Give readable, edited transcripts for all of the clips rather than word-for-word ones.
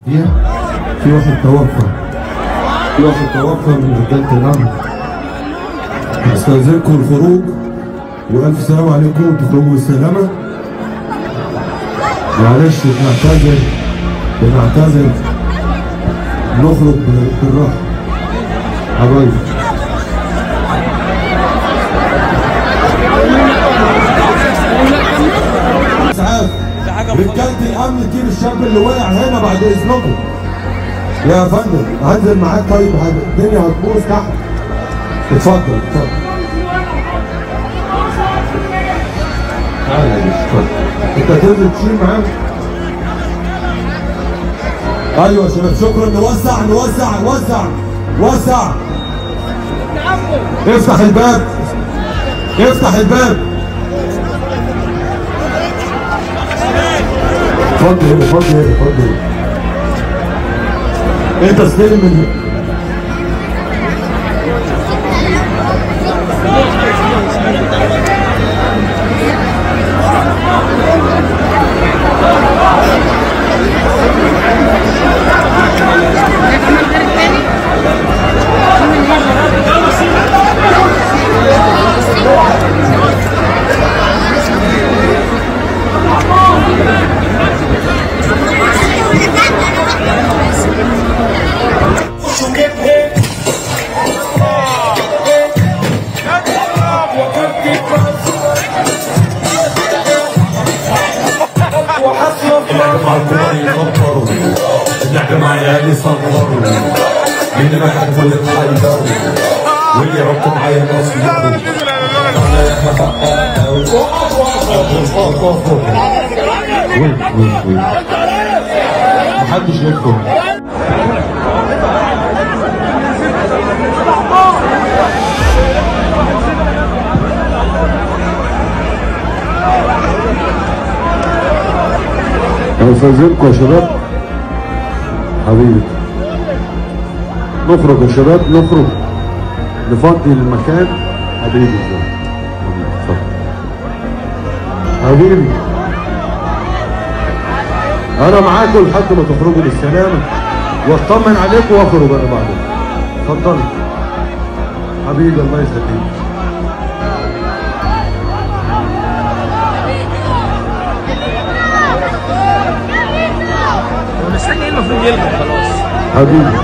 في واحد توفى من رجالة الأمن. استأذنكم الخروج وألف سلام عليكم وتخرجوا بالسلامة. معلش بنعتذر نخرج بالراحة حبايبي. اسعاف رجالة الأمن تجيب الشاب اللي وقع هنا بعد إذنكم. يا فندم هنزل معاك. طيب الدنيا هتبوظ تحت. اتفضل. تعالى يا باشا اتفضل. انت تنزل تشيل معاك. ايوه يا شباب شكرا. نوزع. افتح الباب. اتفضل. انت استلم من اللعبة معايا اللي صغروا اللي ما كان كل الحيدر واللي عبت معايا نصيروا محدش يدخل. استاذنكم يا شباب حبيبي نخرج يا شباب نفضي المكان حبيبي حبيبي انا معاكم لحد ما تخرجوا بالسلامه واطمن عليكم واخرج انا بعدين. اتفضل حبيبي الله يخليك. المفروض يلغى خلاص حبيبي.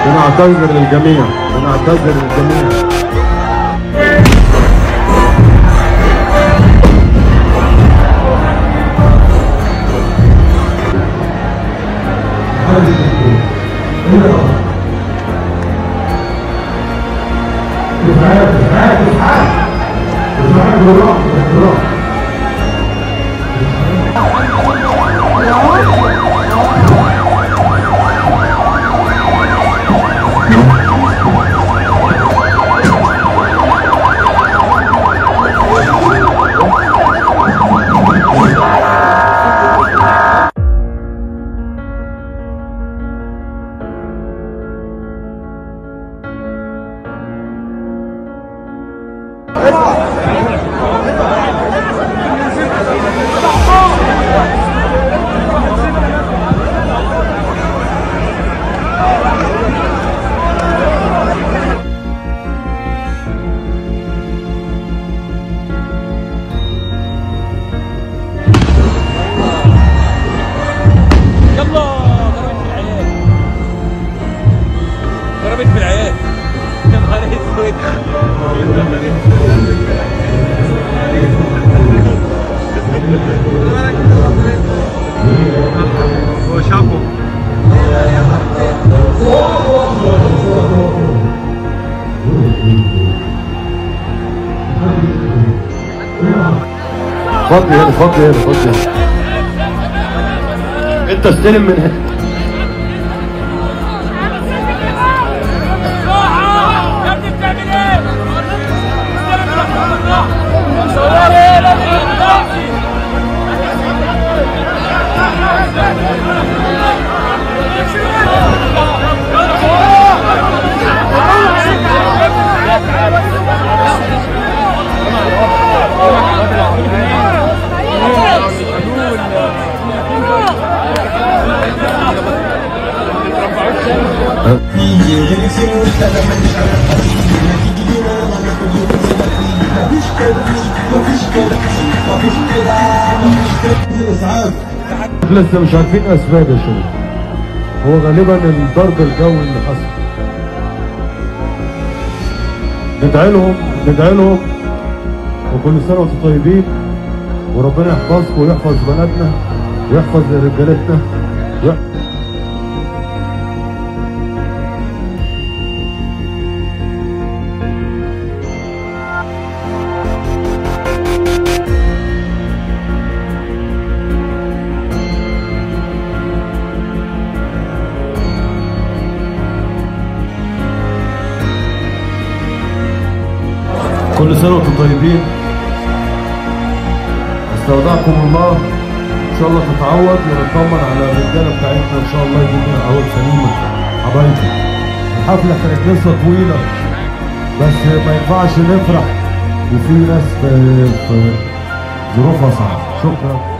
بنعتذر للجميع. ضربت بالعيال يا نهار اسود. هو شافه فضي انت استلم من هنا. لسه مش عارفين اسباب يا شباب. هو غالبا الضرب الجوي اللي حصل. ندعي لهم وكل سنه وانتم طيبين، وربنا يحفظكم ويحفظ بلدنا ويحفظ رجالتنا. كل سنة وانتم طيبين. استودعكم الله، ان شاء الله تتعوض ونطمن على الرجاله بتاعتنا ان شاء الله يجيبوا عوض سليمه. حبايبي الحفله كانت لسه طويله بس ما ينفعش نفرح وفي ناس في ظروفها صعبه. شكرا.